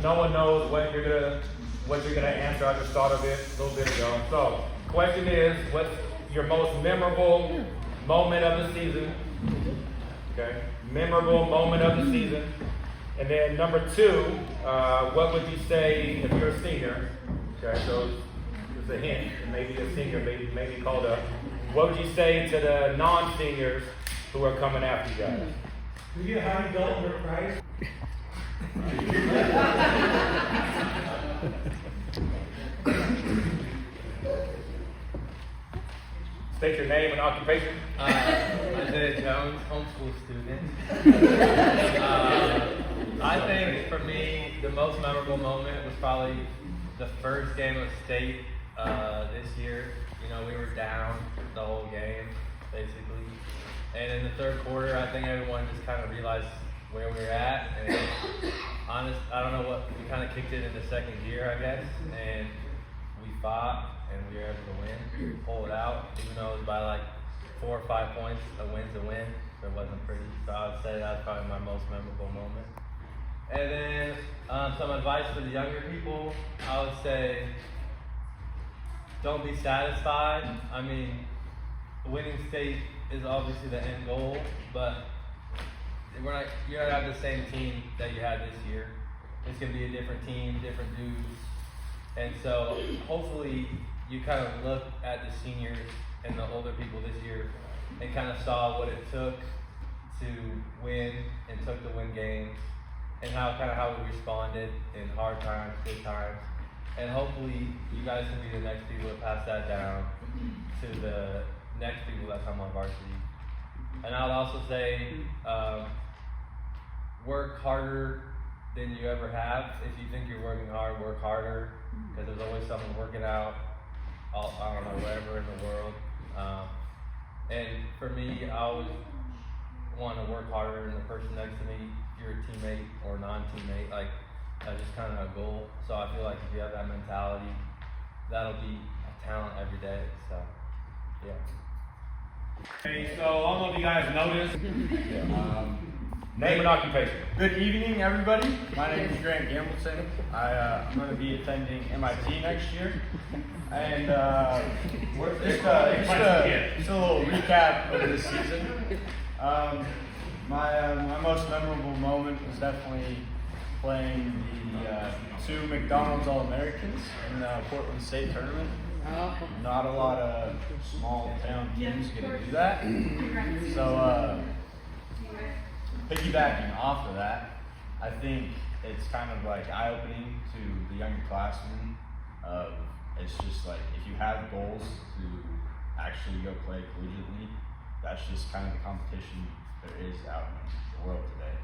no one knows what you're gonna answer. I just thought of it a little bit ago. So, question is, what's your most memorable moment of the season? Okay, memorable moment of the season. And then number 2, what would you say if you're a senior? Okay, so it's a hint. Maybe a senior may be called up. What would you say to the non-seniors who are coming after you guys? Do you have dollar price? State your name and occupation. Isaiah Jones, homeschool student. I think for me, the most memorable moment was probably the first game of state this year. You know, we were down the whole game, basically. And in the third quarter, I think everyone just kind of realized where we were at. And I don't know what, we kind of kicked it in the second gear, I guess. And we fought, and we were able to win, pull it out, even though it was by like 4 or 5 points. A win's a win, so it wasn't pretty. So I would say that's probably my most memorable moment. And then some advice for the younger people, I would say, don't be satisfied. I mean, winning state is obviously the end goal, but you're not gonna have the same team that you had this year. It's gonna be a different team, different dudes. And so hopefully you kind of look at the seniors and the older people this year and kind of saw what it took to win and took to win games and how we responded in hard times, good times. And hopefully you guys can be the next people to pass that down to the next people that come on varsity. And I would also say work harder than you ever have. If you think you're working hard, work harder, because there's always someone working out, I don't know, wherever in the world. And for me, I always want to work harder than the person next to me, if you're a teammate or non-teammate. Like, that's just kind of a goal. So I feel like if you have that mentality, that'll be a talent every day. So, yeah. Okay, so I don't know if you guys noticed. Name and occupation. Good evening, everybody. My name is Grant Gambleton. I'm going to be attending MIT next year. And just a little recap of this season. My most memorable moment was definitely playing the 2 McDonald's All-Americans in the Portland State Tournament. Not a lot of small town teams get to do that. So piggybacking off of that, I think it's kind of like eye-opening to the younger classmen. It's just like, if you have goals to actually go play collegiately, that's just kind of the competition there is out in the world today.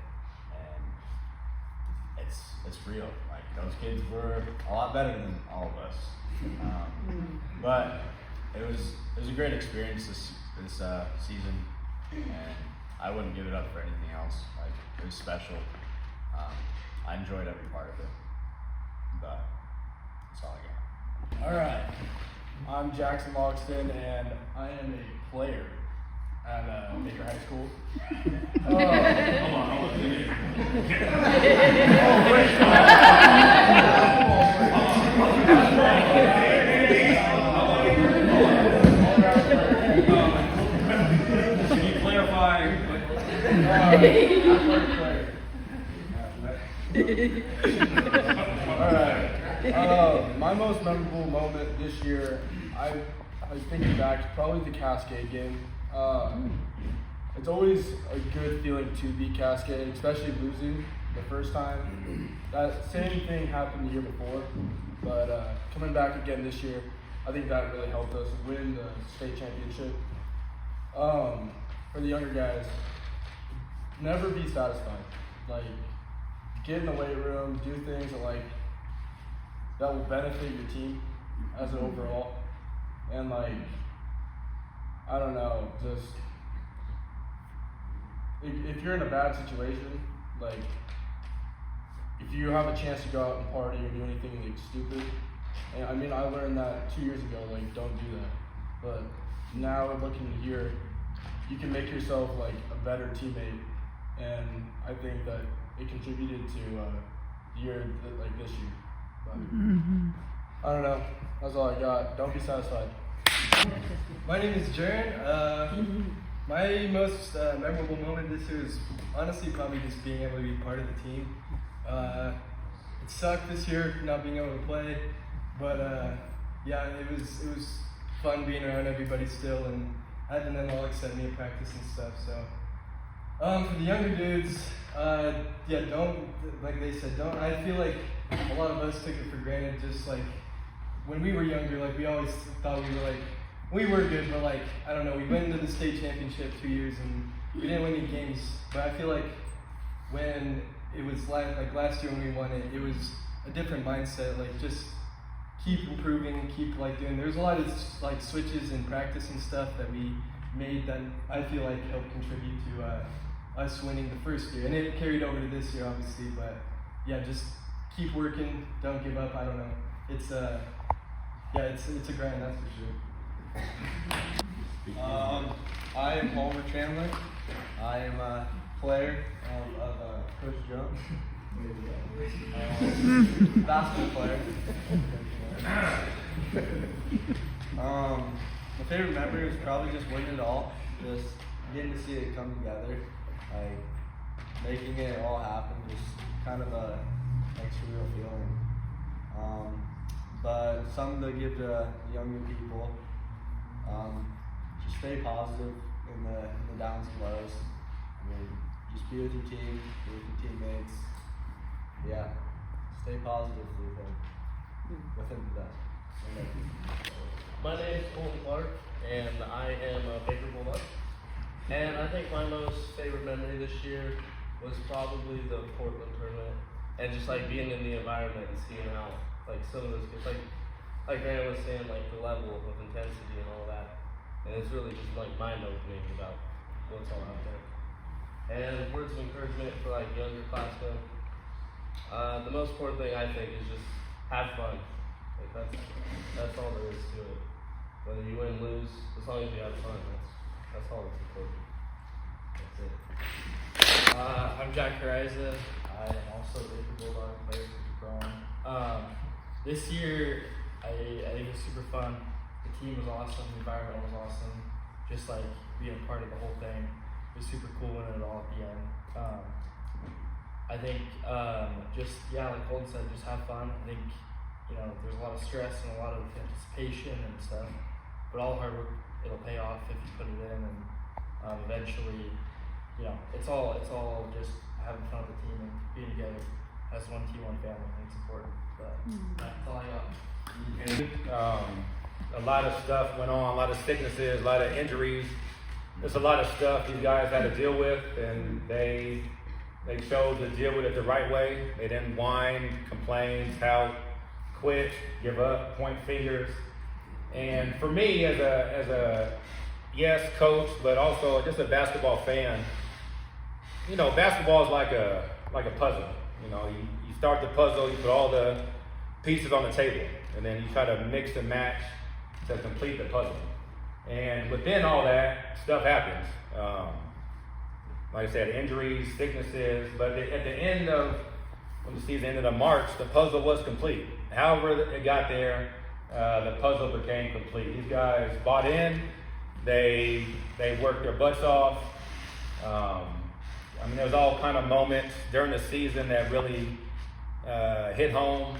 And it's real. Like, those kids were a lot better than all of us. But it was a great experience this season, and I wouldn't give it up for anything else. Like, it was special. I enjoyed every part of it, but that's all I got. All right, I'm Jackson Logston, and I am a player at Baker High School. Hold on. Can you clarify? All right. My most memorable moment this year, I was thinking back, it's probably the Cascade game. It's always a good feeling to beat Cascade, especially losing the first time. That same thing happened the year before, but coming back again this year, I think that really helped us win the state championship. For the younger guys, never be satisfied. Like, get in the weight room, do things that will benefit your team as an overall. And I don't know, just if you're in a bad situation, if you have a chance to go out and party or do anything stupid, and I mean, I learned that 2 years ago, don't do that. But now looking here, you can make yourself a better teammate, and I think that it contributed to like this year. But, I don't know. That's all I got. Don't be satisfied. My name is Jaren. My most memorable moment this year is honestly probably just being able to be part of the team. It sucked this year not being able to play, but yeah, it was fun being around everybody still, and having them all accept me at practice and stuff. So for the younger dudes, yeah, don't, like they said, don't. I feel like a lot of us took it for granted. Just like when we were younger, like we always thought we were good, but like I don't know, we went into the state championship 2 years and we didn't win any games. But I feel like when it was like last year when we won it, it was a different mindset. Like just keep improving, keep like doing. There's a lot of like switches in practice and stuff that we made that I feel like helped contribute to us winning the first year, and it carried over to this year obviously. But yeah, just keep working, don't give up. I don't know. It's yeah, it's a grind, that's for sure. I am Homer Chandler. I am a player of Coach Jones. Basketball player. My favorite memory is probably just winning it all. Just getting to see it come together. Like making it all happen. Just kind of a surreal feeling. But something to give to younger people. Just stay positive in the downs and lows. I mean, just be with your team, be with your teammates. Yeah, stay positive within the best. My name is Colton Clark, and I am a Baker Bulldog. And I think my most favorite memory this year was probably the Portland tournament, and just like being in the environment and seeing how like some of those kids, like Grant was saying, like the level of intensity and all that. And it's really just like mind-opening about what's all out there. And words of encouragement for like younger classmen. The most important thing I think is just have fun. Like that's all there is to it. Whether you win, lose, as long as you have fun, that's all that's important. That's it. I'm Jack Carriza. I am also a Baker Bulldog player for growing. This year, I think it was super fun. The team was awesome. The environment was awesome. Just like being a part of the whole thing. It was super cool winning it all at the end. I think just, yeah, like Colton said, just have fun. I think, you know, there's a lot of stress and a lot of anticipation and stuff. But all hard work, it'll pay off if you put it in. And eventually, you know, it's all just having fun with the team and being together as one team, one family. I think it's important. But that's all I got. A lot of stuff went on, a lot of sicknesses, a lot of injuries. There's a lot of stuff these guys had to deal with, and they chose to deal with it the right way. They didn't whine, complain, tout, quit, give up, point fingers. And for me, as a yes coach, but also just a basketball fan, you know, basketball is like a puzzle. You know, you start the puzzle, you put all the pieces on the table, and then you try to mix and match to complete the puzzle. And within all that, stuff happens. Like I said, injuries, sicknesses, but at the end of, when the season ended in March, the puzzle was complete. However it got there, the puzzle became complete. These guys bought in, they worked their butts off. I mean, there was all kind of moments during the season that really hit home.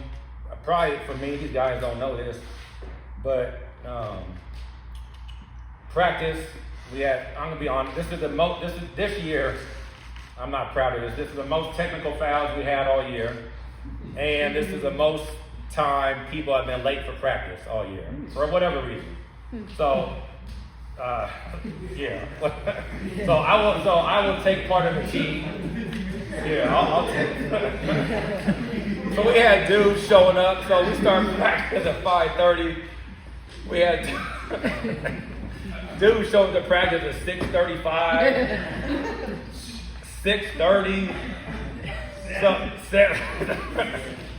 Probably for me, these guys don't know this, but practice, we had, I'm gonna be honest, this year, I'm not proud of this. This is the most technical fouls we had all year. And this is the most time people have been late for practice all year, for whatever reason. So, yeah. So I will take part of the team. Yeah, I'll take. So we had dudes showing up. So we started practice at 5:30. We had dudes showing up to practice at 6:35, 6:30.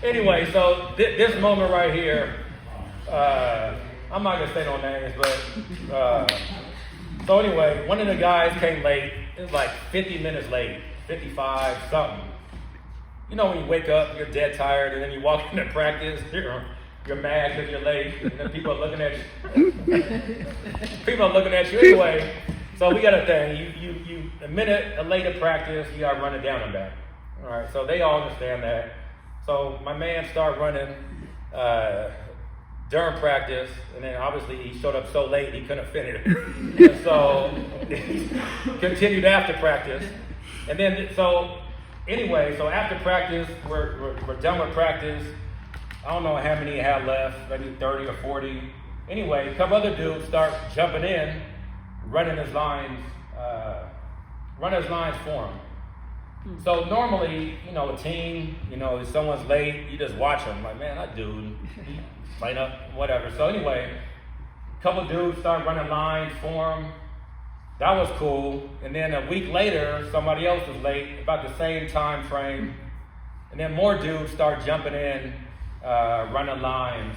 Anyway, so this moment right here, I'm not gonna say no names, but so anyway, one of the guys came late. It was like 50 minutes late, 55 something. you know when you wake up, you're dead tired, and then you walk into practice, you're mad because you're late, and then people are looking at you. People are looking at you anyway. So we got a thing. You a minute late to practice, you got to run it down and back. All right. So they all understand that. So my man started running during practice, and then obviously he showed up so late he couldn't finish it. And so he continued after practice, and then so after practice we're done with practice. I don't know how many he had left, maybe 30 or 40. Anyway, a couple other dudes start jumping in, running his lines for him. So normally, you know, a team, you know, if someone's late, you just watch them. Like, man, that dude, he line up, whatever. So anyway, a couple dudes start running lines for him. That was cool. And then a week later, somebody else was late, about the same time frame. And then more dudes start jumping in, running lines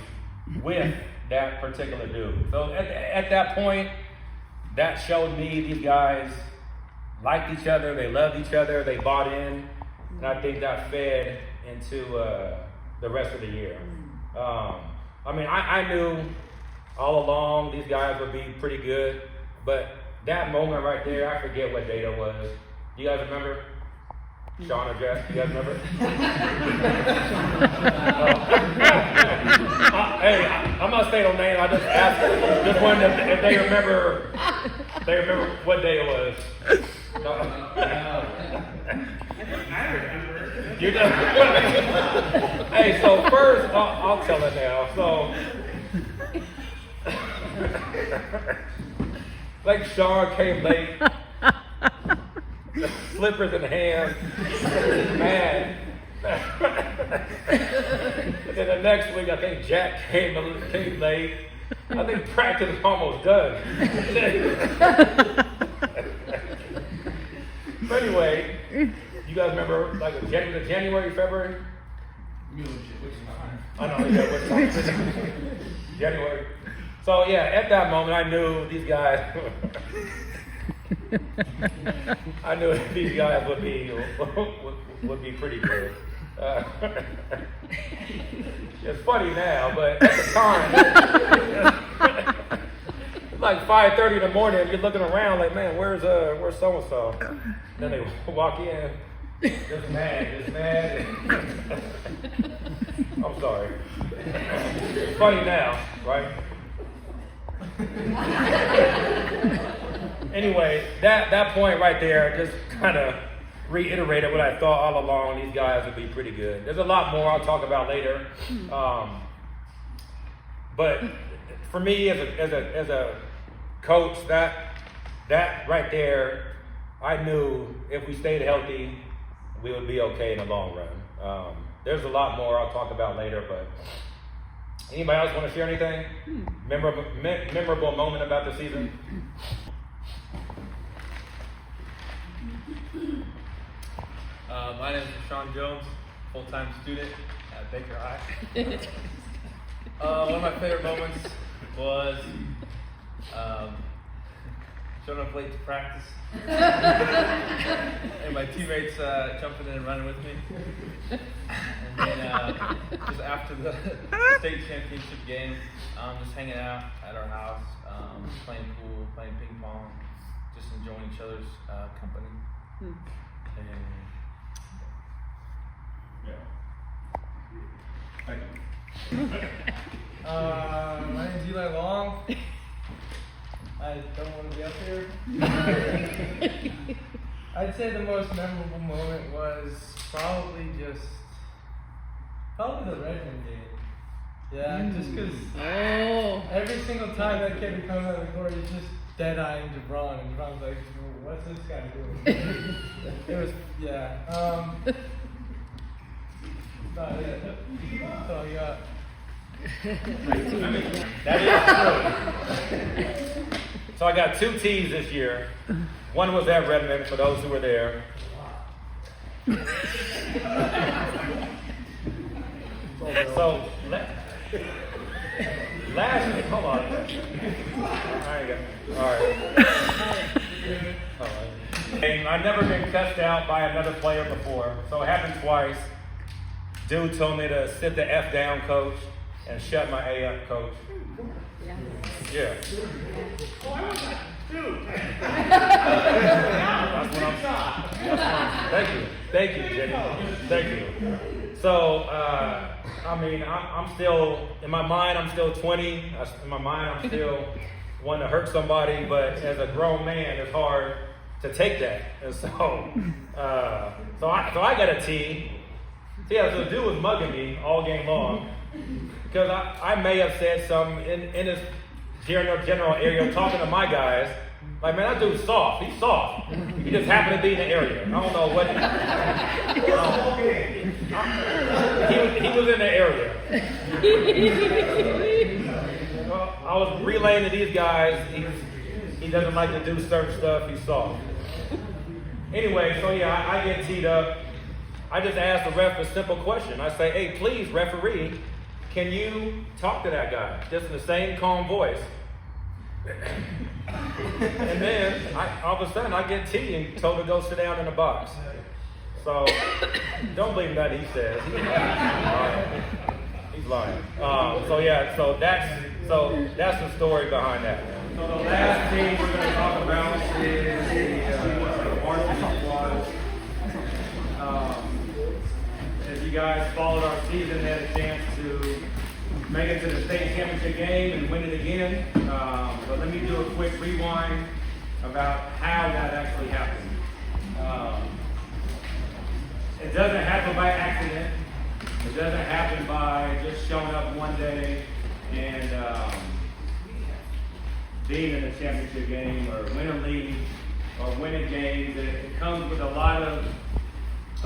with that particular dude. So at that point, that showed me these guys liked each other, they loved each other, they bought in, and I think that fed into the rest of the year. I mean, I knew all along these guys would be pretty good, but that moment right there, I forget what date it was. Do you guys remember? Sean or Jeff, you guys remember? Hey, I'm not saying no name. I just asked, just wondered if they remember what day it was. No. I remember. You just, hey, so first, I'll tell it now. So, like Sean came late, slippers in hand, man. And then the next week, I think Jack came late. I think practice is almost done. But anyway, you guys remember like January, February? I know, yeah, which time? January. So yeah, at that moment, I knew these guys. I knew these guys would be pretty good. It's funny now, but at the time, it's like 5:30 in the morning. And you're looking around like, man, where's so and so? Then they walk in, just mad. I'm sorry. It's funny now, right? Anyway, that point right there just kind of reiterated what I thought all along. These guys would be pretty good. There's a lot more I'll talk about later. But for me as a coach, that right there, I knew if we stayed healthy, we would be okay in the long run. There's a lot more I'll talk about later, but anybody else want to share anything? Memorable moment about the season? My name is Sean Jones, full-time student at Baker High. One of my favorite moments was showing up late to practice and my teammates jumping in and running with me. And then just after the state championship game, just hanging out at our house, playing pool, playing ping pong, just enjoying each other's company. And my name's Eli Long. I don't want to be up here. I'd say the most memorable moment was probably the Redmond game. Yeah, just because every single time that kid would come out of the court, he's just dead-eyeing Jabron, and Jabron's like, what's this guy doing? It was, yeah. That's all I got. That is true. So I got 2 T's this year. One was at Redmond, for those who were there. So last year, hold on. There you go. All right. And I've never been cussed out by another player before, so it happened twice. Dude told me to sit the F down, coach, and shut my A up, coach. Yeah. That's what Thank you, Jenny. Thank you. So, I'm still, in my mind, I'm still 20. In my mind, I'm still wanting to hurt somebody, but as a grown man, it's hard to take that. And so I got a T. Yeah, so the dude was mugging me all game long because I may have said something in this general area talking to my guys. Like, man, that dude's soft. He's soft. He just happened to be in the area. I don't know what. He was in the area. Well, I was relaying to these guys. He doesn't like to do certain stuff. He's soft. Anyway, so yeah, I get teed up. I just ask the ref a simple question. I say, hey, please, referee, can you talk to that guy? Just in the same calm voice. And then, all of a sudden, I get teed and told to go sit down in the box. So, don't believe nothing he says. He's lying. So that's the story behind that. So the last team we're going to talk about is the varsity squad. If you guys followed our season, had a chance to make it to the state championship game and win it again. But let me do a quick rewind about how that actually happened. It doesn't happen by accident. It doesn't happen by just showing up one day and being in a championship game or winning league or winning games. It comes with a lot of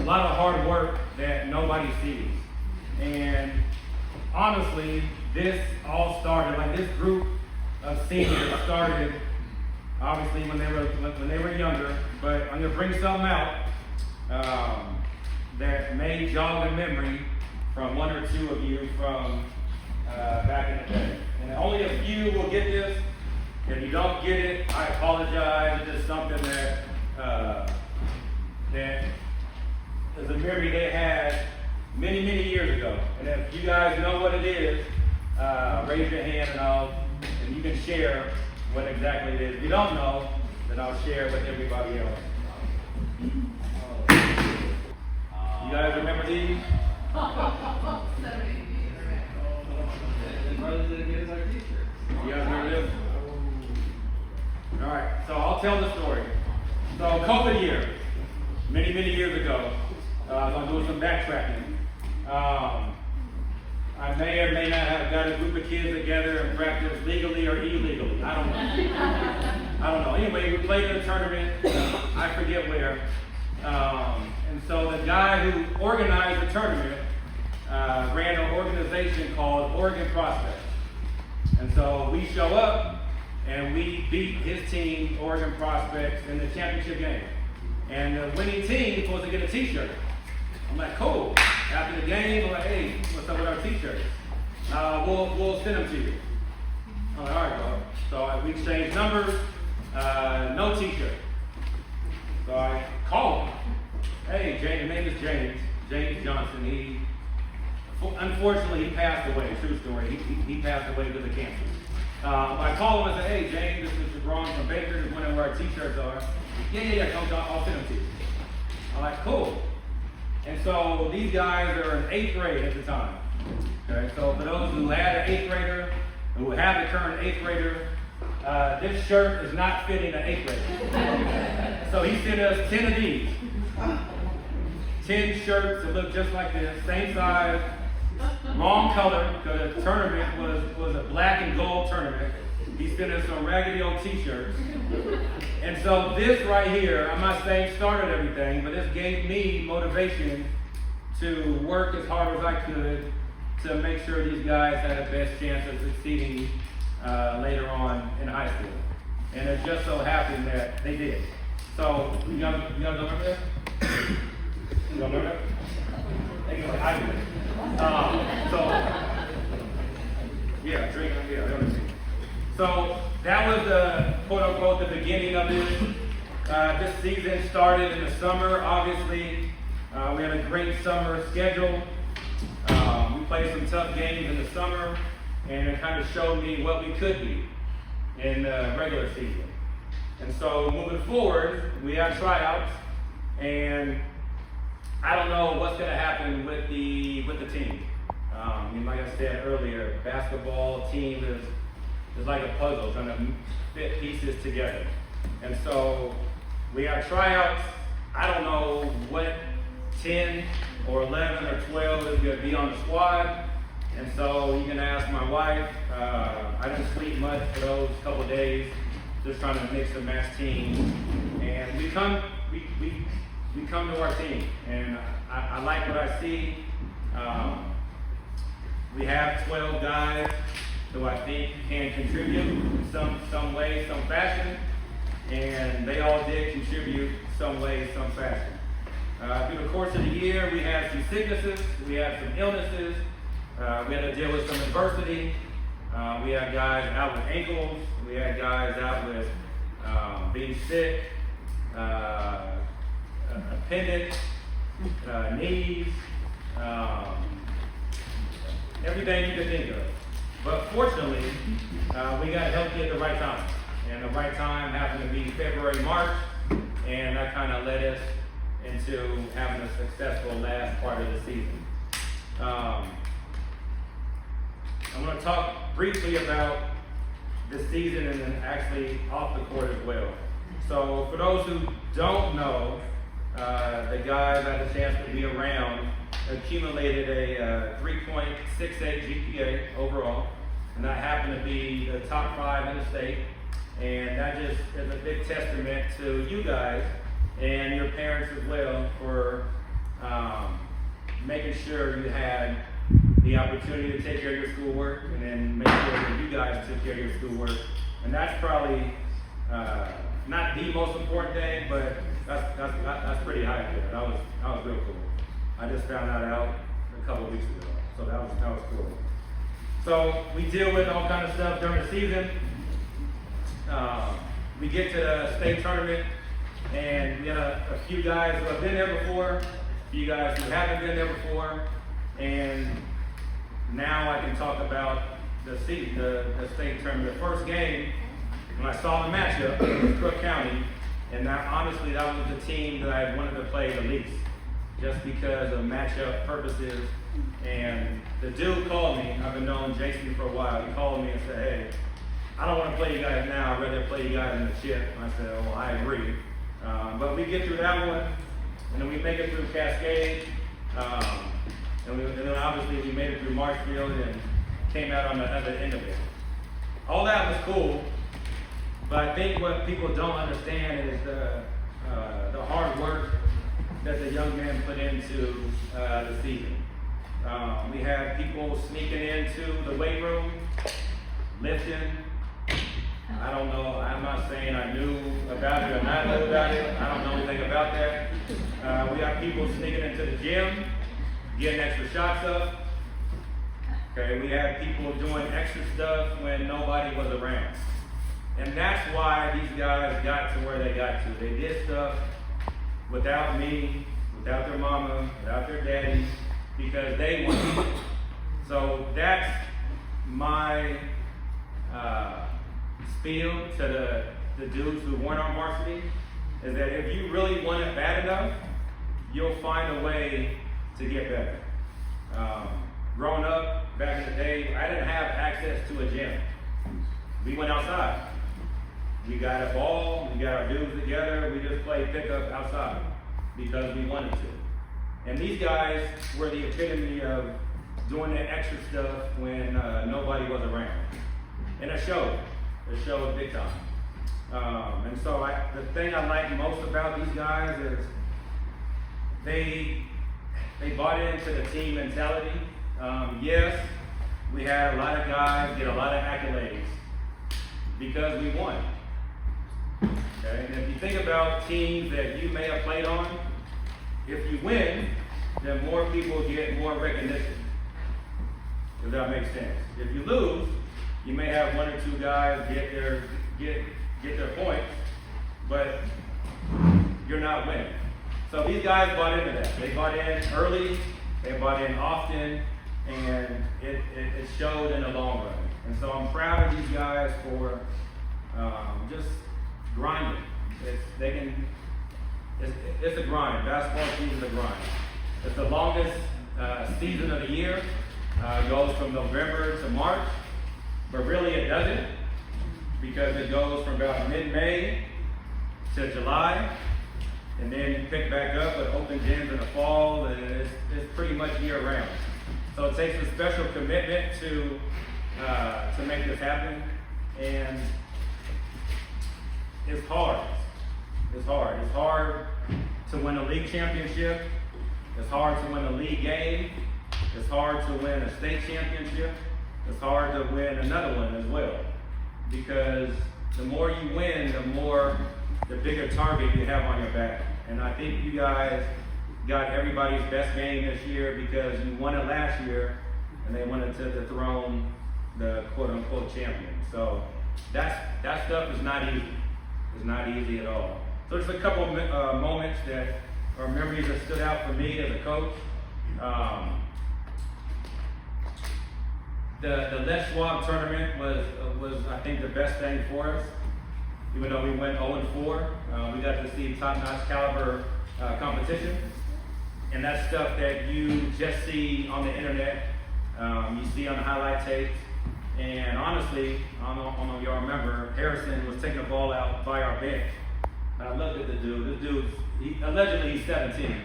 hard work that nobody sees. And honestly, this all started, like this group of seniors started obviously when they were younger, but I'm gonna bring something out that may jog the memory from one or two of you from back in the day. And only a few will get this. If you don't get it, I apologize. It's just something that is a memory they had many, many years ago. And if you guys know what it is, raise your hand and you can share what exactly it is. If you don't know, then I'll share with everybody else. You guys remember these? You guys remember this? All right, so I'll tell the story. So COVID year, many, many years ago, I'm doing some backtracking. I may or may not have got a group of kids together and practiced legally or illegally. I don't know. Anyway, we played in a tournament. I forget where. And so the guy who organized the tournament ran an organization called Oregon Prospects. And so we show up and we beat his team, Oregon Prospects, in the championship game. And the winning team was supposed to get a t-shirt. I'm like, cool. After the game, I'm like, hey, what's up with our t-shirts? We'll send them to you. I'm like, all right, bro. So we exchanged numbers, no t-shirt. So I called him. Hey, James, his name is James Johnson. Unfortunately, he passed away. True story. He passed away because of cancer. I called him and said, hey, James, this is Ron from Baker. Just wondering where our t-shirts are. Yeah, Coach, I'll send them to you. I'm like, cool. And so these guys are in 8th grade at the time. Okay, so for those who had an 8th grader, who have a current 8th grader, this shirt is not fitting an 8th grader. So he sent us 10 of these. 10 shirts that look just like this, same size, wrong color, because the tournament was a black and gold tournament. He sent us some raggedy old t-shirts. And so this right here, I'm not saying started everything, but this gave me motivation to work as hard as I could to make sure these guys had the best chance of succeeding later on in high school. And it just so happened that they did. So, you guys remember this? You don't remember that? Anyway, I do. So that was the quote unquote the beginning of this. This season started in the summer. Obviously, we had a great summer schedule. played some tough games in the summer, and it kind of showed me what we could be in the regular season. And so moving forward, we have tryouts, and I don't know what's going to happen with the team. And like I said earlier, basketball team is like a puzzle, trying to fit pieces together. And so we have tryouts. I don't know what 10 or 11 or 12 is going to be on the squad. And so you can ask my wife. I didn't sleep much for those couple days, just trying to mix and match teams. And we come to our team, and I like what I see. We have 12 guys who I think can contribute in some way, some fashion, and they all did contribute some way, some fashion. Through the course of the year, we had some sicknesses, we had some illnesses, we had to deal with some adversity. We had guys out with ankles, we had guys out with being sick, appendix, knees, everything you could think of. But fortunately, we got healthy at the right time. And the right time happened to be February, March, and that kind of led us into having a successful last part of the season. I'm going to talk briefly about the season and then actually off the court as well. So for those who don't know, the guys I had a chance to be around accumulated a 3.68 GPA overall, and that happened to be the top 5 in the state. And that just is a big testament to you guys and your parents as well for making sure you had the opportunity to take care of your schoolwork, and then make sure that you guys took care of your schoolwork. And that's probably not the most important thing, but that's pretty high there. That was real cool. I just found that out a couple of weeks ago, so that was cool. So we deal with all kind of stuff during the season. We get to the state tournament, and we had a few guys who have been there before, a few guys who haven't been there before, and now I can talk about the state tournament. The first game, when I saw the matchup, it was Cook County, and honestly, that was the team that I wanted to play the least, just because of matchup purposes. And the dude called me. I've been knowing Jason for a while. He called me and said, "Hey, I don't want to play you guys now. I'd rather play you guys in the chip." And I said, "Oh, I agree." But we get through that one, and then we make it through Cascade, and then obviously we made it through Marshfield and came out on the other end of it. All that was cool, but I think what people don't understand is the hard work that the young men put into the season. We had people sneaking into the weight room, lifting. I don't know, I'm not saying I knew about it or not knew about it. I don't know anything about that. We got people sneaking into the gym, getting extra shots up. Okay, we had people doing extra stuff when nobody was around. And that's why these guys got to where they got to. They did stuff without me, without their mama, without their daddy, because they wanted it. So that's my spiel to the dudes who weren't on varsity, is that if you really want it bad enough, you'll find a way to get better. Growing up, back in the day, I didn't have access to a gym. We went outside. We got a ball, we got our dudes together, we just played pickup outside because we wanted to. And these guys were the epitome of doing that extra stuff when nobody was around. And it showed. It showed big time. And so the thing I like most about these guys is they bought into the team mentality. Yes, we had a lot of guys get a lot of accolades because we won. Okay? And if you think about teams that you may have played on, if you win, then more people get more recognition. If that makes sense. If you lose, you may have one or two guys get their points, but you're not winning. So these guys bought into that. They bought in early, they bought in often, and it showed in the long run. And so I'm proud of these guys for just grinding. It's a grind. Basketball season is a grind. It's the longest season of the year. It goes from November to March, but really it doesn't, because it goes from about mid-May to July, and then you pick back up with open gyms in the fall, and it's pretty much year-round. So it takes a special commitment to make this happen, and it's hard. It's hard. It's hard to win a league championship. It's hard to win a league game. It's hard to win a state championship. It's hard to win another one as well. Because the more you win, the bigger target you have on your back. And I think you guys got everybody's best game this year because you won it last year and they wanted to dethrone the quote-unquote champion. So that stuff is not easy. It's not easy at all. So there's a couple of moments that are memories that stood out for me as a coach. The Les Schwab tournament was I think the best thing for us. Even though we went 0-4, we got to see top-notch caliber competition, and that's stuff that you just see on the internet. You see on the highlight tapes. And honestly, I don't know if y'all remember, Harrison was taking the ball out by our bench. And I looked at the dude. This dude, allegedly he's 17,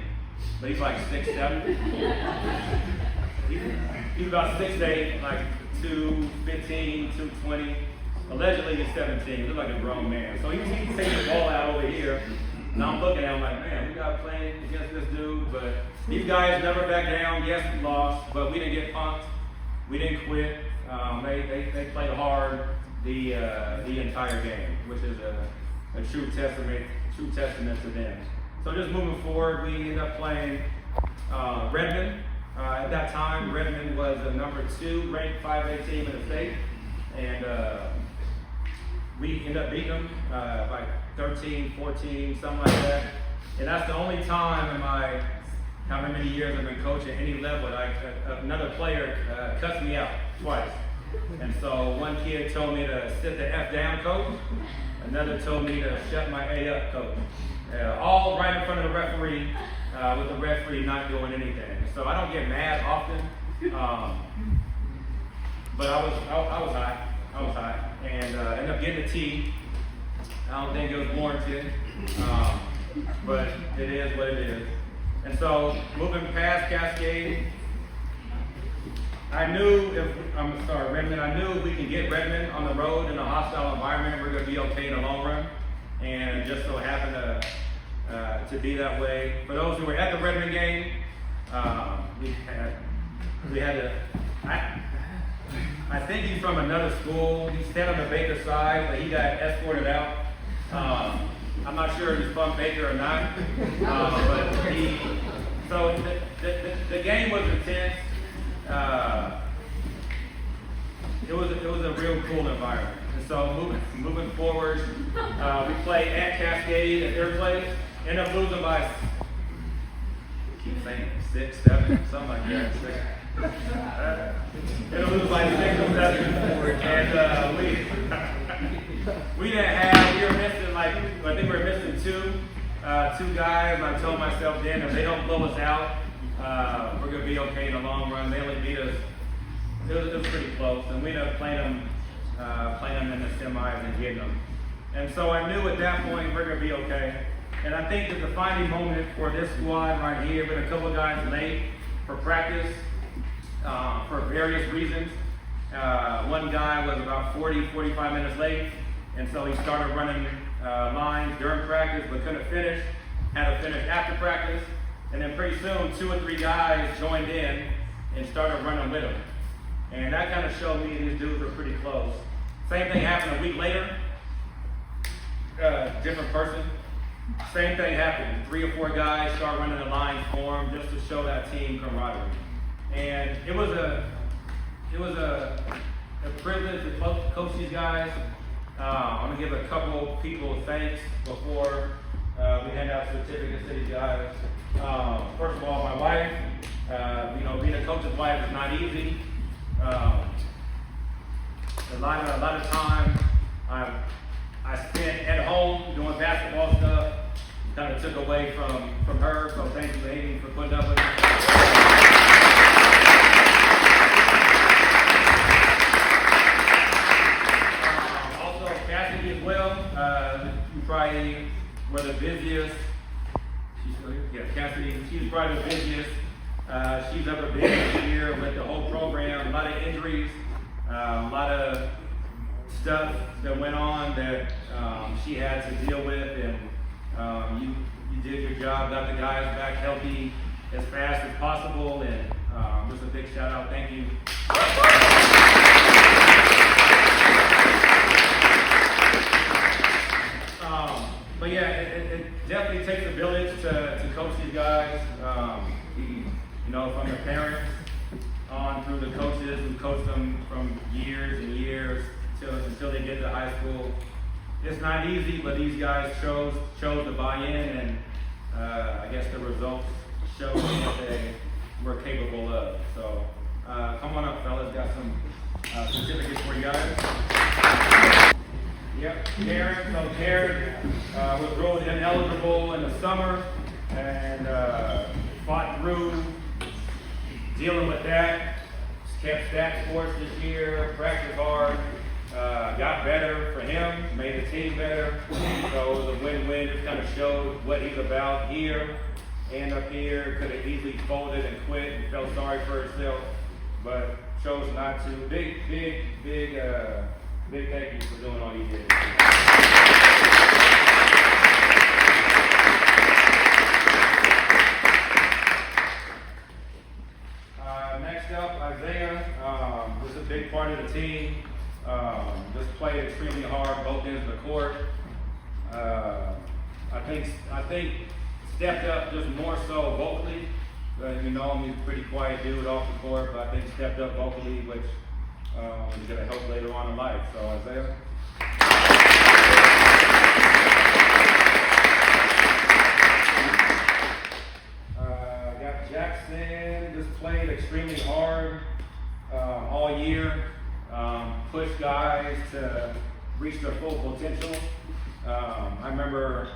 but he's like 6'7". He's about 6'8", like 215, 220. Allegedly he's 17. He looked like a grown man. So he's taking the ball out over here. And I'm looking at him like, man, we got playing against this dude. But these guys never back down. Yes, we lost, but we didn't get punked. We didn't quit. They played hard the entire game, which is a true testament to them. So just moving forward, we ended up playing Redmond. At that time, Redmond was the number 2 ranked 5A team in the state, and we ended up beating them by 13, 14, something like that. And that's the only time in my however many years I've been coaching at any level that another player cuts me out twice. And so one kid told me to sit the F down, coach. Another told me to shut my A up, coach. All right in front of the referee, with the referee not doing anything. So I don't get mad often, but I was hot, and ended up getting a T. I don't think it was warranted, but it is what it is. And so moving past Cascade, Redmond. I knew if we can get Redmond on the road in a hostile environment, we're going to be okay in the long run. And it just so happened to be that way. For those who were at the Redmond game, we had I think he's from another school. He stayed on the Baker side, but he got escorted out. I'm not sure if he's from Baker or not, but the game was intense. It was a real cool environment. And so moving forward, we played at Cascade at their place, ended up losing by, keep saying 6, 7, something like that. Ended up losing by 6 or 7, and we were missing I think we were missing two guys. I told myself then, if they don't blow us out, we're gonna be okay in the long run. They only beat us. It was pretty close, and we ended up playing them in the semis and getting them. And so I knew at that point we're gonna be okay. And I think the defining moment for this squad right here, been a couple of guys late for practice for various reasons. One guy was about 45 minutes late, and so he started running lines during practice, but couldn't finish. Had to finish after practice, and then pretty soon 2 or 3 guys joined in and started running with him. And that kind of showed me these dudes were pretty close. Same thing happened a week later. Different person. Same thing happened. 3 or 4 guys started running the lines for him just to show that team camaraderie. And it was a privilege to coach these guys. I'm gonna give a couple people thanks before we hand out certificates to these guys. First of all, my wife, Being a coach's wife is not easy. A lot of time I spent at home doing basketball stuff. Kind of took away from her. So thank you, Amy, for putting up with it. Also, Cassidy as well. You probably were the busiest. She's still here? Yeah, Cassidy. She's probably the busiest. She's ever been this year with the whole program. A lot of injuries, a lot of stuff that went on that she had to deal with, and you did your job, got the guys back healthy as fast as possible, and just a big shout out, thank you. But yeah, it definitely takes a village to coach these guys. From the parents on through the coaches who coach them from years and years until they get to high school. It's not easy, but these guys chose to buy in, and I guess the results show what they were capable of. So come on up, fellas. Got some certificates for you guys. Yep, Karen. So Karen was ruled ineligible in the summer and fought through dealing with that. Kept stat sports this year, practiced hard, got better for him, made the team better. So it was a win-win. Just kind of showed what he's about here and up here. Could have easily folded and quit and felt sorry for himself, but chose not to. Big thank you for doing all you did. Next up, Isaiah. This is a big part of the team. Just played extremely hard both ends of the court. I think stepped up just more so vocally. He's a pretty quiet dude off the court, but I think stepped up vocally, which is going to help later on in life. So Isaiah. Got Jackson, just played extremely hard all year. Pushed guys to reach their full potential. I remember,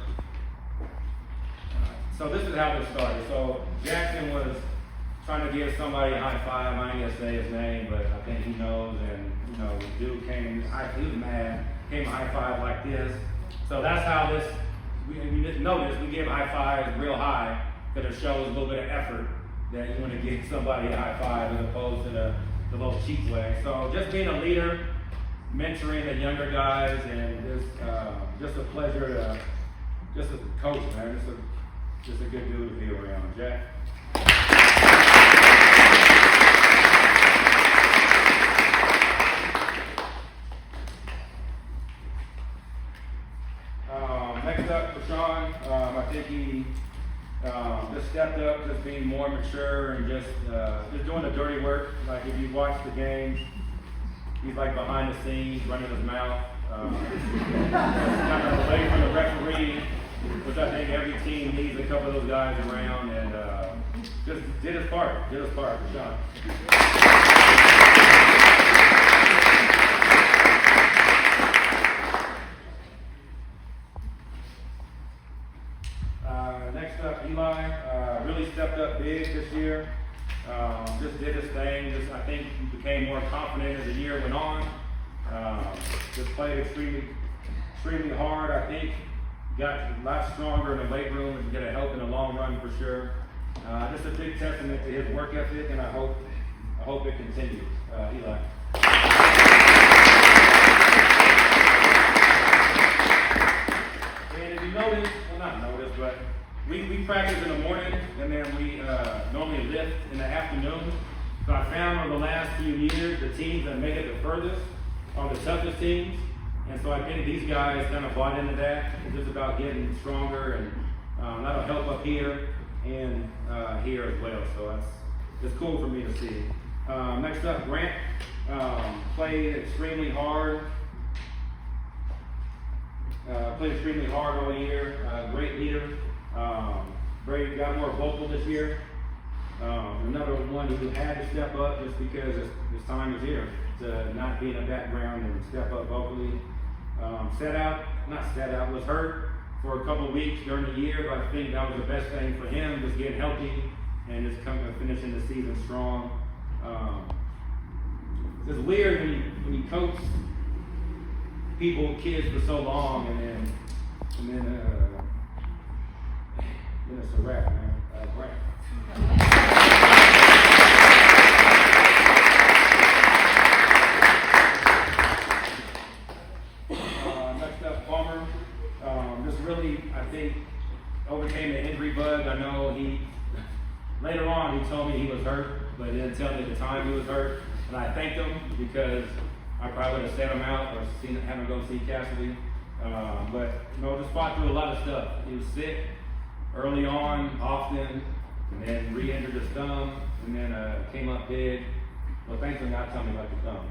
so this is how this started. So Jackson was trying to give somebody a high five. I ain't gonna say his name, but I think he knows. And the dude came, he was mad, came a high five like this. So that's how this, we didn't notice, we give high fives real high because it shows a little bit of effort that you want to give somebody a high five as opposed to the little cheap way. So just being a leader, mentoring the younger guys, and just a pleasure to, just as a coach, man. Just a good dude to be around. Jack. Next up, Rashawn. I think he just stepped up, just being more mature and just doing the dirty work. Like if you watch the games, he's like behind the scenes, running his mouth, kind of away from the referee, which I think every team needs a couple of those guys around, and just did his part, Rashawn. Next up, Eli, really stepped up big this year. Just did his thing. I think he became more confident as the year went on. Just played extremely hard. I think got a lot stronger in the weight room and going to help in the long run for sure. Just a big testament to his work ethic, and I hope it continues. Eli. And if you notice, well not notice, but we practice in the morning, and then we normally lift in the afternoon. So I found over the last few years, the teams that make it the furthest are the toughest teams. And so I think these guys kind of bought into that. It's just about getting stronger, and that'll help up here and here as well. So it's cool for me to see. Next up, Grant. Played extremely hard. Played extremely hard all year. Great leader. Got more vocal this year. Another one who had to step up just because his time is here to not be in the background and step up vocally. Was hurt for a couple of weeks during the year, but I think that was the best thing for him, was getting healthy and just finishing the season strong. It's weird when you coach kids for so long, and then it's a wrap, man. Next up, Palmer. Just really, I think, overcame the injury bug. I know later on he told me he was hurt, but he didn't tell me at the time he was hurt. And I thanked him because I probably would have sent him out or had him go see Cassidy. But just fought through a lot of stuff. He was sick early on, often, and then re-injured his thumb, and then came up big. Well, thankfully not telling me about the thumb.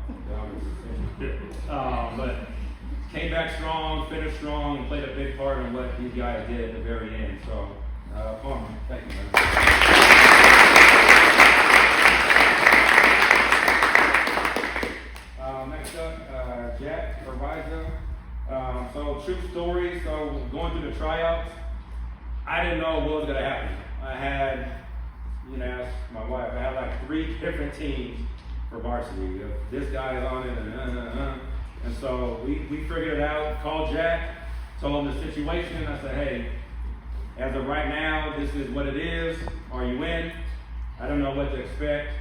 But came back strong, finished strong, and played a big part in what these guys did at the very end. So, Palmer, thank you, man. Next up, Jack Verwiza. So true story. So going through the tryouts, I didn't know what was gonna happen. I had, ask my wife, I had like 3 different teams for varsity. This guy is on it, and so we figured it out. Called Jack, told him the situation. I said, hey, as of right now, this is what it is. Are you in? I don't know what to expect.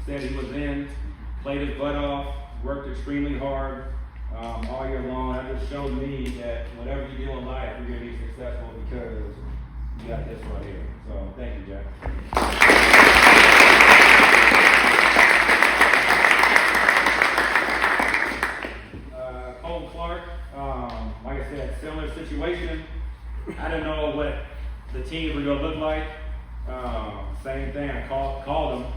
Said he was in. Played his butt off, worked extremely hard all year long. That just showed me that whatever you do in life, you're going to be successful because you got this right here. So thank you, Jack. Cole Clark, like I said, similar situation. I didn't know what the team were going to look like. Same thing, I called him.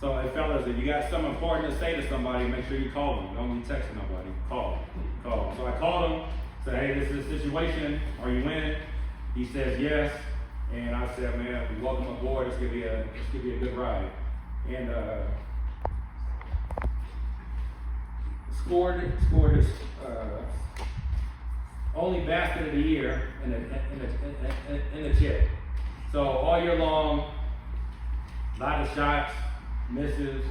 So, hey, fellas, if you got something important to say to somebody, make sure you call them. Don't be texting nobody. Call. So I called him, said, hey, this is the situation. Are you in? He says yes. And I said, man, welcome aboard. This could be a good ride. And scored his only basket of the year in the chip. So all year long, a lot of shots. Misses.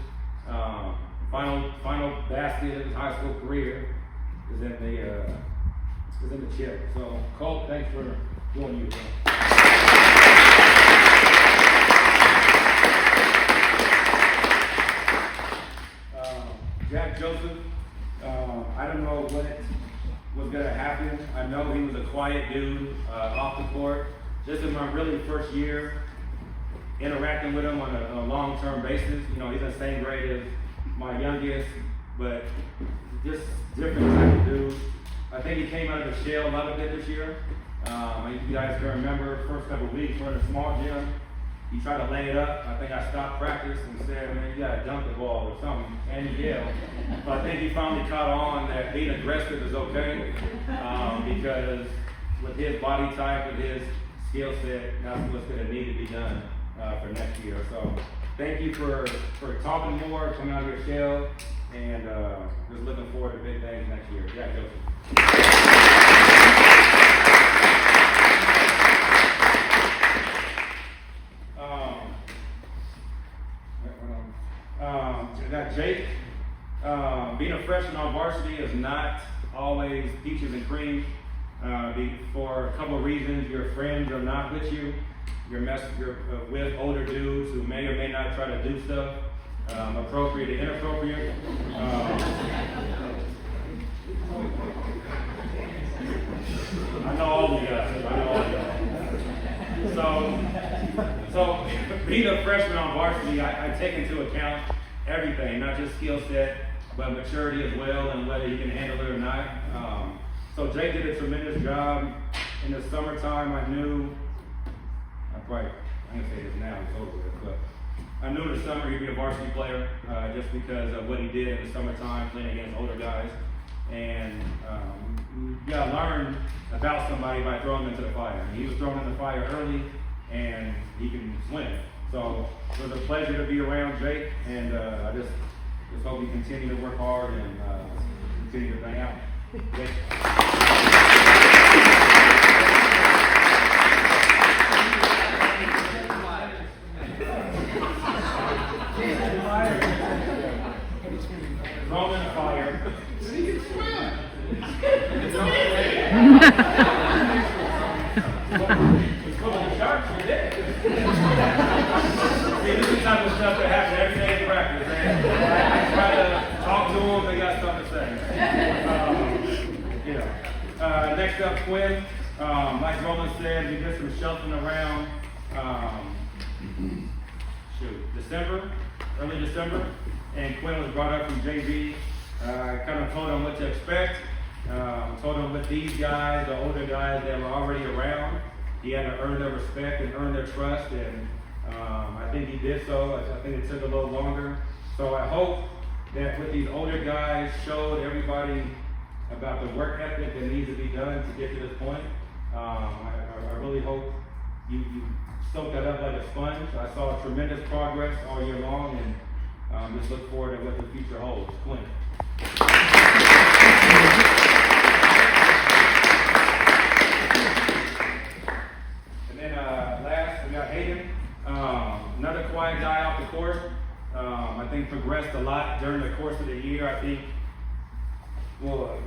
Final basket of his high school career is in the chip. So Colt, thanks for doing you. Jack Joseph. I don't know what was gonna happen. I know he was a quiet dude off the court. This is my really first year interacting with him on a long-term basis. He's in the same grade as my youngest, but just different type of dude. I think he came out of the shell a lot of it this year. You guys can remember first couple of weeks, we're in a small gym. He tried to lay it up. I think I stopped practice and said, man, you gotta dunk the ball or something, and he yelled. But I think he finally caught on that being aggressive is okay, because with his body type, with his skill set, that's what's gonna need to be done for next year. So thank you for talking more, coming out of your shell, and just looking forward to big things next year. Jack Joseph. Got Jake. Being a freshman on varsity is not always peaches and cream. For a couple of reasons, your friends are not with you. You're with older dudes who may or may not try to do stuff, appropriate or inappropriate. I know all of you guys. So being a freshman on varsity, I take into account everything, not just skill set, but maturity as well, and whether you can handle it or not. So Jake did a tremendous job. In the summertime, I'm gonna say this now, it's over with, but I knew in the summer he'd be a varsity player, just because of what he did in the summertime, playing against older guys. And you gotta learn about somebody by throwing them into the fire. And he was thrown in the fire early, and he can swim. So it was a pleasure to be around Jake, and I just hope you continue to work hard and continue to bang out. Jake. Roman fire. It's full of sharks, you're dead. See, this is the type of stuff that happens every day in practice, man. I try to talk to them, they got something to say. Next up, Quinn. Like Roland said, we did some shuffling around early December, and Quinn was brought up from JV. I kind of told him what to expect. Told him with these guys, the older guys that were already around, he had to earn their respect and earn their trust, and I think he did so. I think it took a little longer. So I hope that with these older guys showed everybody about the work ethic that needs to be done to get to this point. I really hope you soak that up like a sponge. I saw tremendous progress all year long, and just look forward to what the future holds. Quinn. And then last, we got Hayden. Another quiet guy off the court. I think progressed a lot during the course of the year. I think, so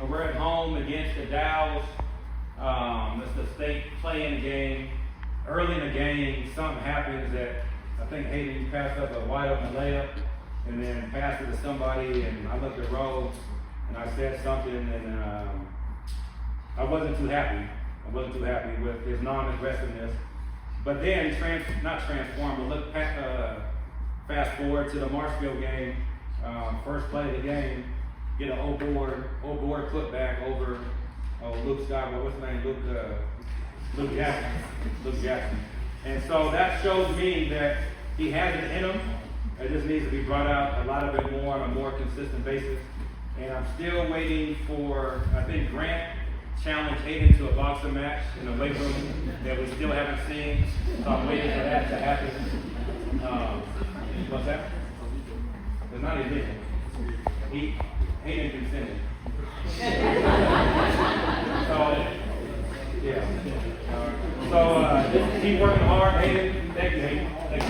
we're at home against the Dows. It's the state playing game. Early in the game, something happens that I think Hayden passed up a wide open layup and then passed it to somebody, and I looked at Rose and I said something, and I wasn't too happy. With his non-aggressiveness. But then, fast forward to the Marshfield game, first play of the game, get an old board putback over Luke Scott, what's his name? Luke Jackson. And so that shows me that he has it in him. It just needs to be brought out a lot of it more on a more consistent basis. And I'm still waiting for, I think Grant challenged Hayden to a boxing match in the weight room that we still haven't seen. So I'm waiting for that to happen. What's that? It's not illegal. Hayden consented. So just keep working hard, Hayden. Thank you, Hayden. Thank you.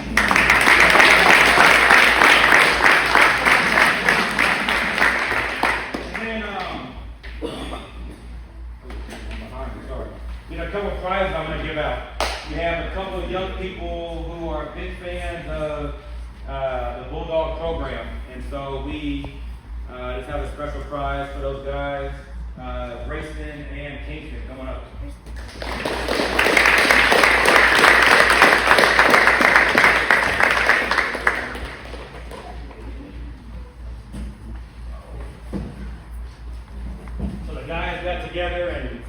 A couple of prizes I'm going to give out. We have a couple of young people who are big fans of the Bulldog program, and so we just have a special prize for those guys. Grayson and Kingston coming up. So the guys got together, and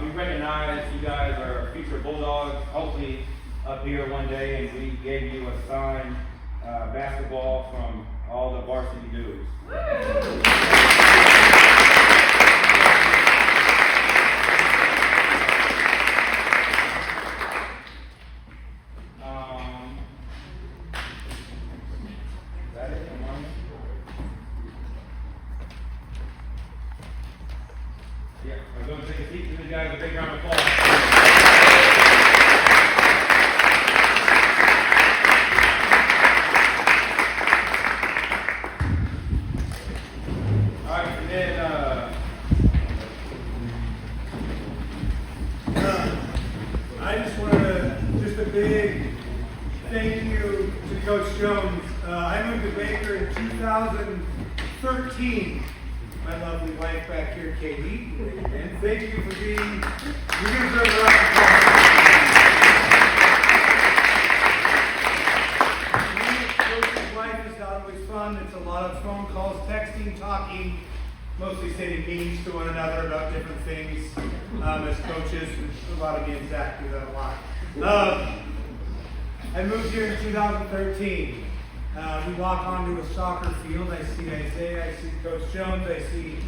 we recognize you guys are future Bulldogs, hopefully up here one day, and we gave you a signed basketball from all the varsity dudes. Is that it? Yeah, we're going to take a seat. Give these guys a big round of applause. All right, and then I just want to, just a big thank you to Coach Jones. I moved to Baker in 2013. My lovely wife back here, Katie. And thank you for being, you deserve a round of applause. Coach's life is not always fun. It's a lot of phone calls, texting, talking, mostly saying means to one another about different things. As coaches, a lot of me and Zach do that a lot. I moved here in 2013. We walk onto a soccer field. I see Isaiah, I see Coach Jones, I see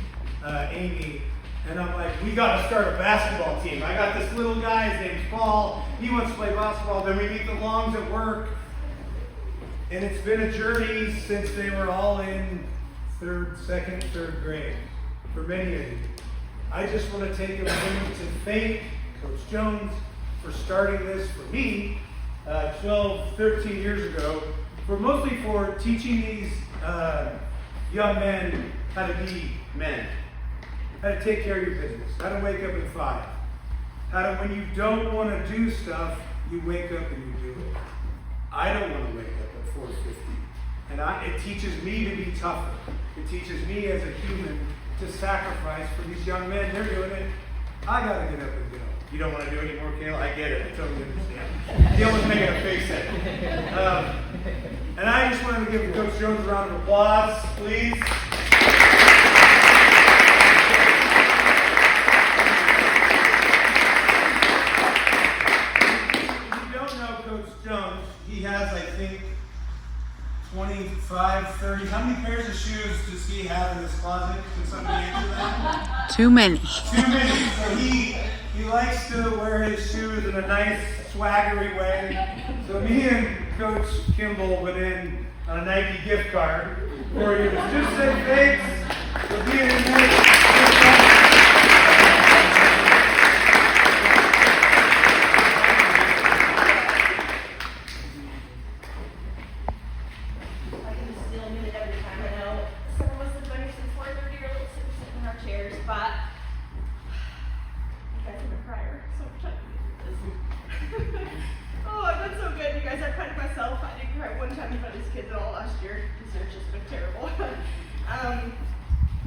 Amy. And I'm like, we got to start a basketball team. I got this little guy, his name's Paul. He wants to play basketball. Then we meet the Longs at work. And it's been a journey since they were all in second, third grade, for many of you. I just want to take a moment to thank Coach Jones for starting this for me 12, 13 years ago, mostly for teaching these young men how to be men, how to take care of your business, how to wake up at 5, how to, when you don't want to do stuff, you wake up and you do it. I don't want to wake up at 4:50, and it teaches me to be tougher. It teaches me as a human to sacrifice for these young men. They're doing it. I got to get up and go. You don't want to do any more, Kale? I get it. I totally understand. Kale was making a face at it. And I just wanted to give Coach Jones a round of applause, please. If you don't know Coach Jones, he has, I think, 25, 30. How many pairs of shoes does he have in his closet? Can somebody answer that? Too many. Too many. So he likes to wear his shoes in a nice, swaggery way. So me and Coach Kimball went in on a Nike gift card for you. Just say thanks for being in there.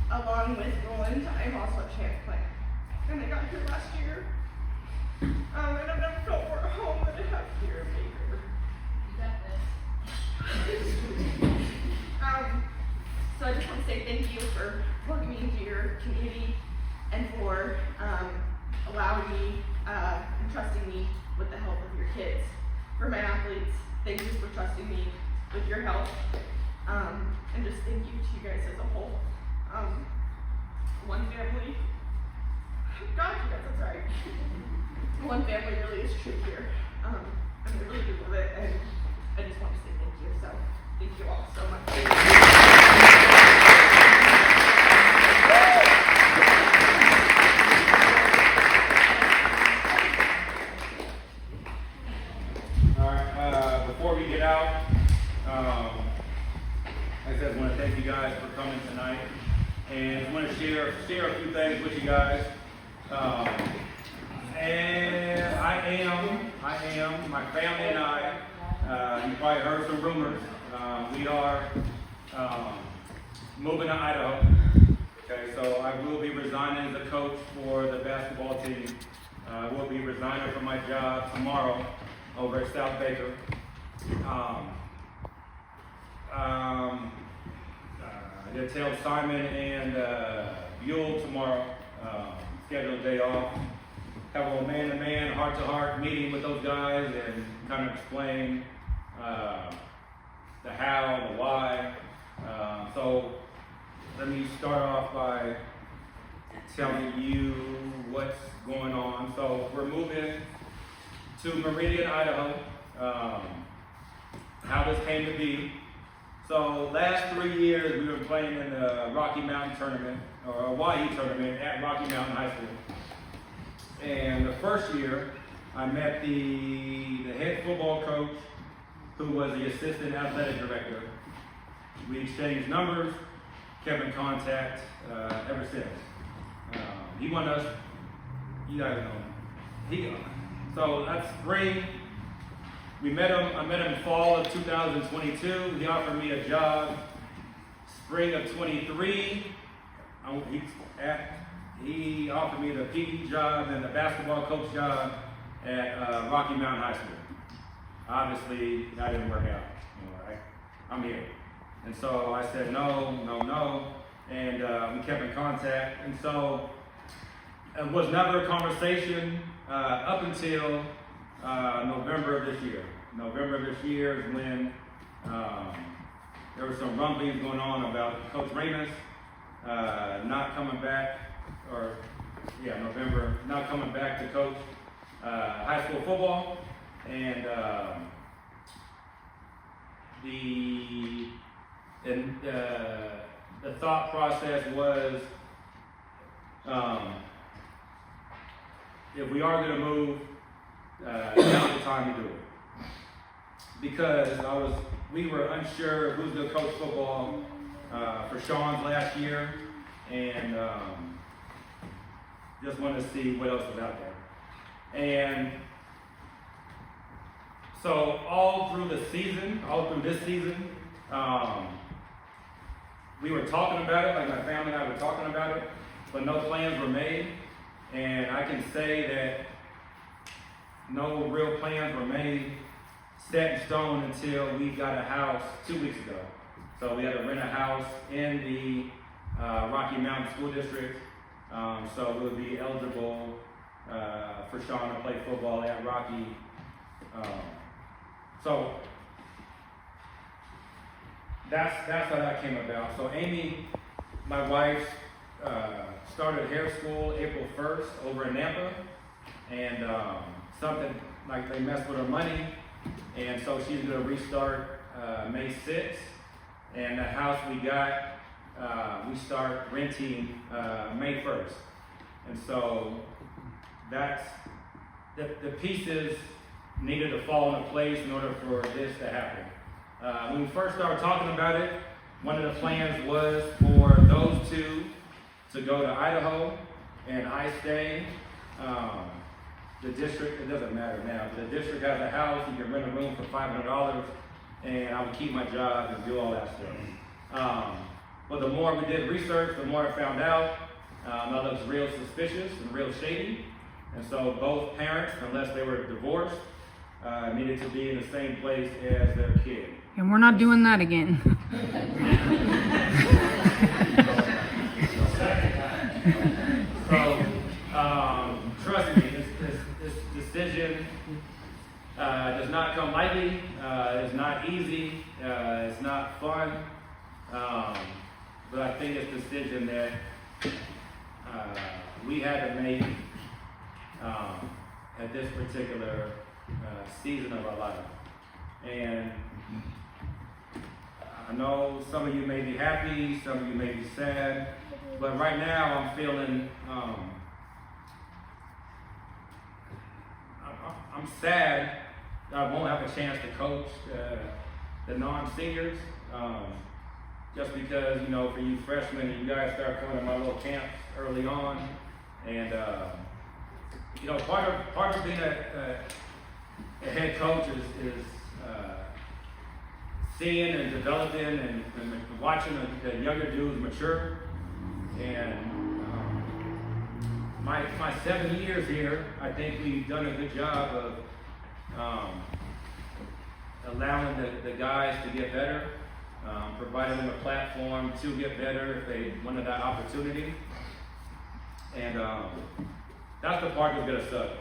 Along with Roland, I'm also a transplant. And I got here last year. And I've never felt more at home than I have here in Baker. So I just want to say thank you for welcoming me into your community and for allowing me and trusting me with the help of your kids. For my athletes, thank you for trusting me with your help. And just thank you to you guys as a whole. One family, God, you guys, I'm sorry. One family really is true here. I really do love it, and I just want to say thank you. So, thank you all so much. All right, before we get out, like I said, I want to thank you guys for coming tonight. And I want to share a few things with you guys. And I am, my family and I, you probably heard some rumors. We are moving to Idaho. Okay, so I will be resigning as a coach for the basketball team. I will be resigning from my job tomorrow over at South Baker. I did tell Simon and Buell tomorrow, schedule a day off, have a little man-to-man, heart-to-heart meeting with those guys and kind of explain the how, the why. So let me start off by telling you what's going on. So we're moving to Meridian, Idaho. How this came to be. So last 3 years we've been playing in the Rocky Mountain tournament, or Hawaii tournament at Rocky Mountain High School. And the first year I met the head football coach who was the assistant athletic director. We exchanged numbers, kept in contact ever since. He wanted us, you guys know, so that's spring. I met him fall of 2022. He offered me a job spring of 23. He offered me the PE job and the basketball coach job at Rocky Mountain High School. Obviously, that didn't work out. Right? I'm here. And so I said no. And we kept in contact. And so it was never a conversation up until November of this year. November of this year is when there were some rumblings going on about Coach Ramus not coming back or November, now coming back to coach high school football. And the thought process was, if we are going to move, now's the time to do it. Because we were unsure who's going to coach football for Sean's last year, and just wanted to see what else was out there. And so all through this season, we were talking about it, like my family and I were talking about it, but no plans were made. And I can say that no real plans were made, set in stone, until we got a house 2 weeks ago. So we had to rent a house in the Rocky Mountain School District. So we'll be eligible for Sean to play football at Rocky. So that's how that came about. So Amy, my wife, started hair school April 1st over in Nampa, and something like they messed with her money, and so she's gonna restart May 6th, and the house we got, we start renting May 1st, and so that's the pieces needed to fall into place in order for this to happen. When we first started talking about it, one of the plans was for those two to go to Idaho, and I stay. The district, it doesn't matter now, the district has a house, you can rent a room for $500, and I would keep my job and do all that stuff. But the more we did research, the more I found out that looks real suspicious and real shady. And so both parents, unless they were divorced, needed to be in the same place as their kid. And we're not doing that again. So, trust me, this decision does not come lightly. It's not easy. It's not fun. But I think it's a decision that we had to make at this particular season of our life. And I know some of you may be happy, some of you may be sad, but right now I'm feeling, I'm sad that I won't have a chance to coach the non-seniors, just because, for you freshmen, you guys start going to my little camps early on, and part of being a head coach is seeing and developing and watching the younger dudes mature. And my 7 years here, I think we've done a good job of allowing the guys to get better, providing them a platform to get better if they wanted that opportunity. And that's the part that's gonna suck,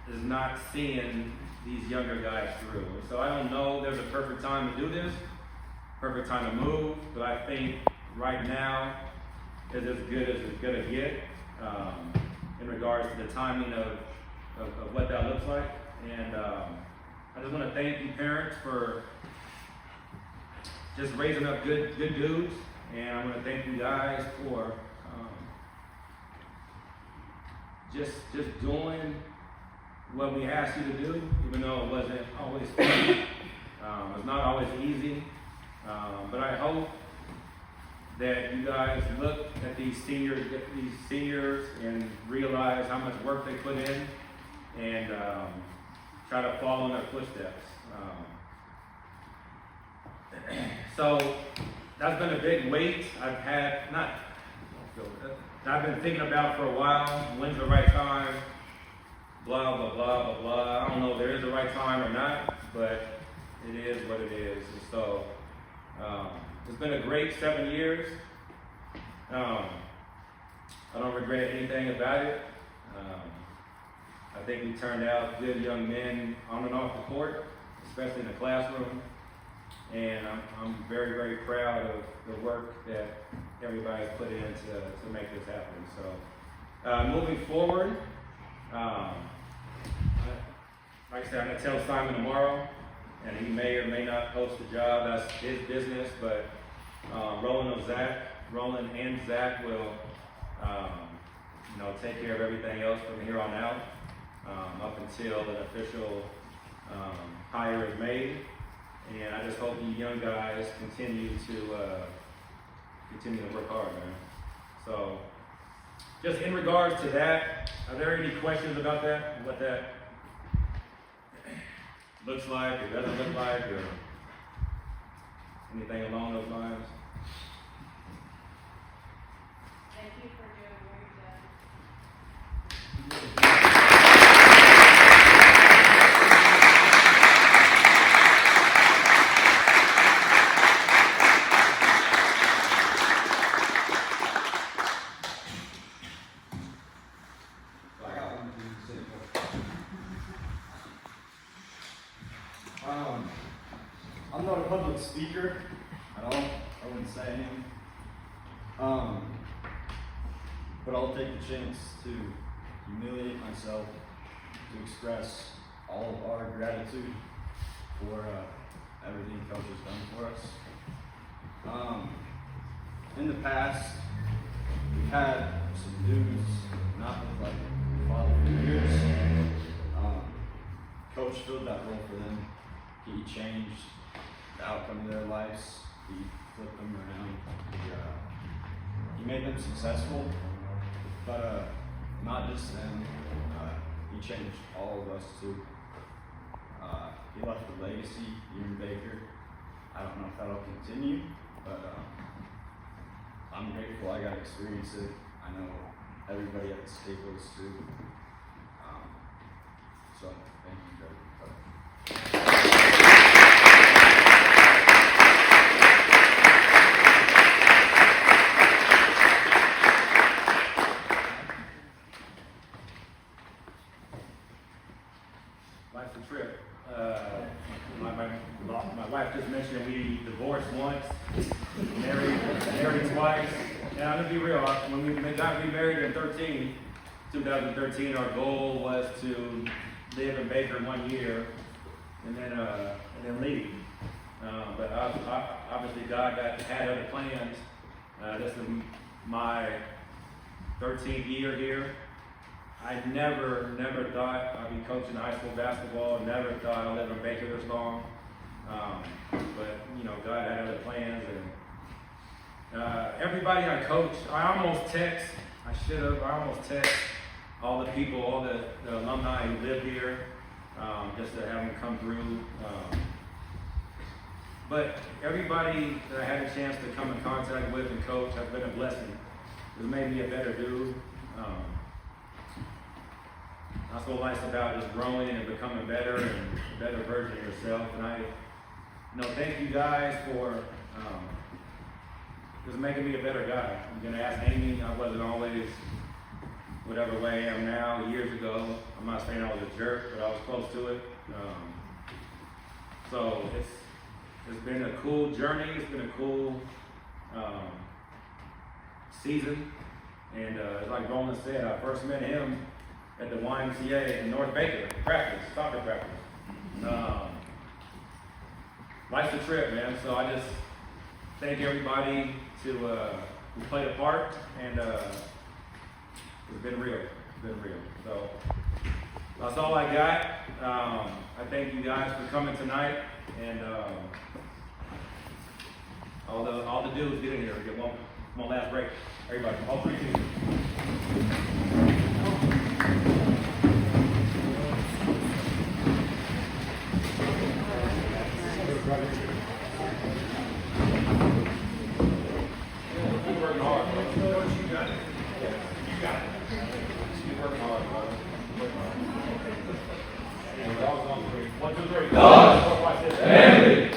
is not seeing these younger guys through. So I don't know there's a perfect time to do this, perfect time to move, but I think right now is as good as it's gonna get in regards to the timing of what that looks like. And I just want to thank you parents for just raising up good dudes, and I want to thank you guys for just doing what we asked you to do, even though it wasn't always fun. It's not always easy, but I hope that you guys look at these seniors and realize how much work they put in, and try to follow in their footsteps. So that's been a big weight I've been thinking about for a while. When's the right time? Blah, blah, blah, blah, blah. I don't know if there is a right time or not, but it is what it is. And so it's been a great 7 years. I don't regret anything about it. I think we turned out good young men on and off the court, especially in the classroom. and I'm very, very proud of the work that everybody's put in to make this happen. So, moving forward, like I said, I'm going to tell Simon tomorrow, and he may or may not post the job. That's his business, but Roland and Zach will, take care of everything else from here on out, up until an official hire is made. And I just hope you young guys continue to work hard, man. So, just in regards to that, are there any questions about that? What that looks like, or doesn't look like, or anything along those lines? Thank you for doing what you've done. I'm not a public speaker at all. I wouldn't say anything. But I'll take the chance to humiliate myself to express all of our gratitude for everything Coach has done for us. In the past, we've had some dudes not with like father figures. Coach filled that role for them. He changed the outcome of their lives. He flipped them around. He made them successful, but not just them. He changed all of us too. He left a legacy here in Baker. I don't know if that'll continue, but I'm grateful I got to experience it. I know everybody at the Staples too. So thank you, Coach. Life's a trip. My wife just mentioned we divorced once, married twice. And I'm gonna be real. When we got remarried in 2013, our goal was to live in Baker 1 year and then leave. But obviously God had other plans. This is my 13th year here. I never thought I'd be coaching high school basketball. Never thought I'd live in Baker this long. But God had other plans, and everybody I coached, I almost text all the people, all the alumni who live here, just to have them come through. But everybody that I had a chance to come in contact with and coach has been a blessing. It's made me a better dude. That's what life's about, just growing and becoming better and a better version of yourself. And I thank you guys for just making me a better guy. I'm gonna ask Amy, I wasn't always whatever way I am now. Years ago, I'm not saying I was a jerk, but I was close to it. So it's been a cool journey. It's been a cool season. And like Roland said, I first met him at the YMCA in North Baker, soccer practice. Life's a trip, man. So I just thank everybody who played a part, and it's been real. So that's all I got. I thank you guys for coming tonight, and all the dudes get in here. Get one last break. Everybody, all three teams. Keep working hard, bro. You got it. You got it. Keep working hard, bro. Dogs on three. 1, 2, 3. Dogs. 4, 5, 6. Family.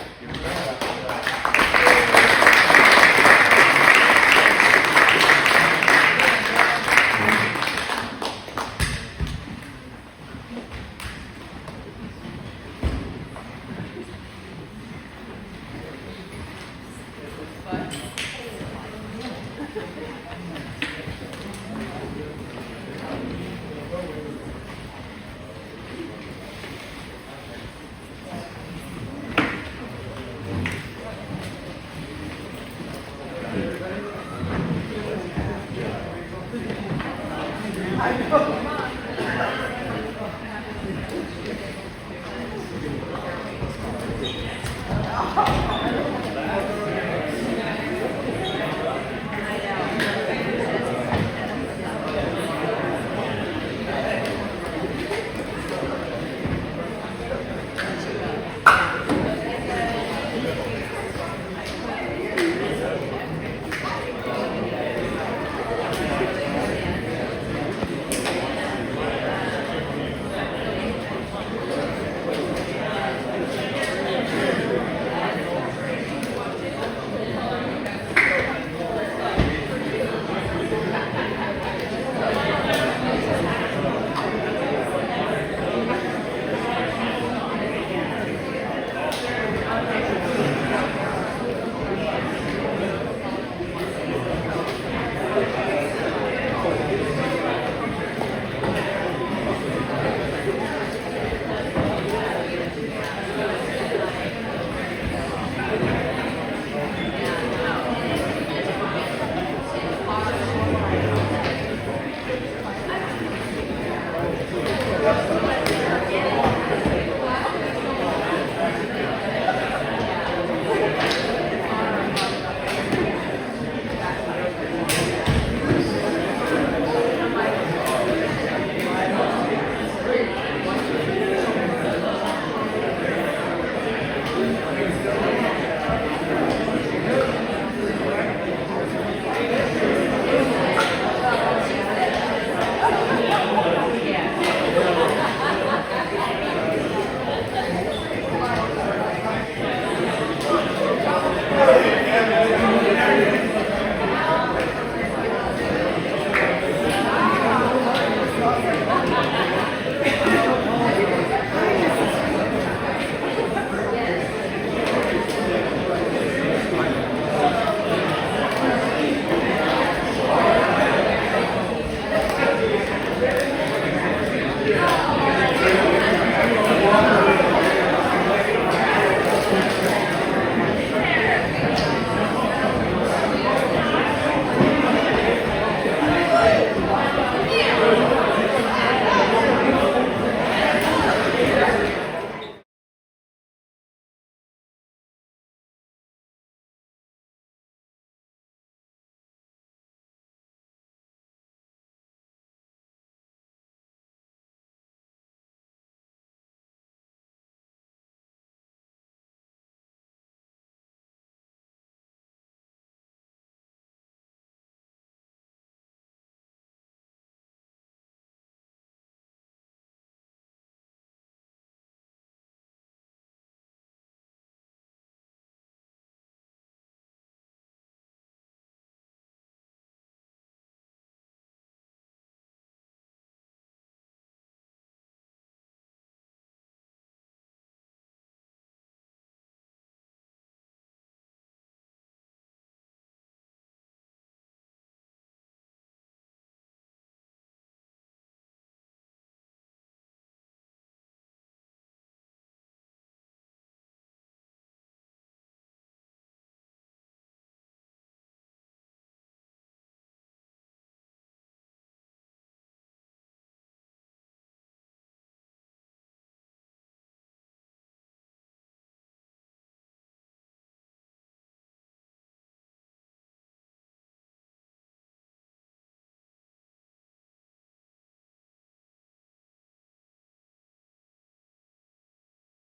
Oh.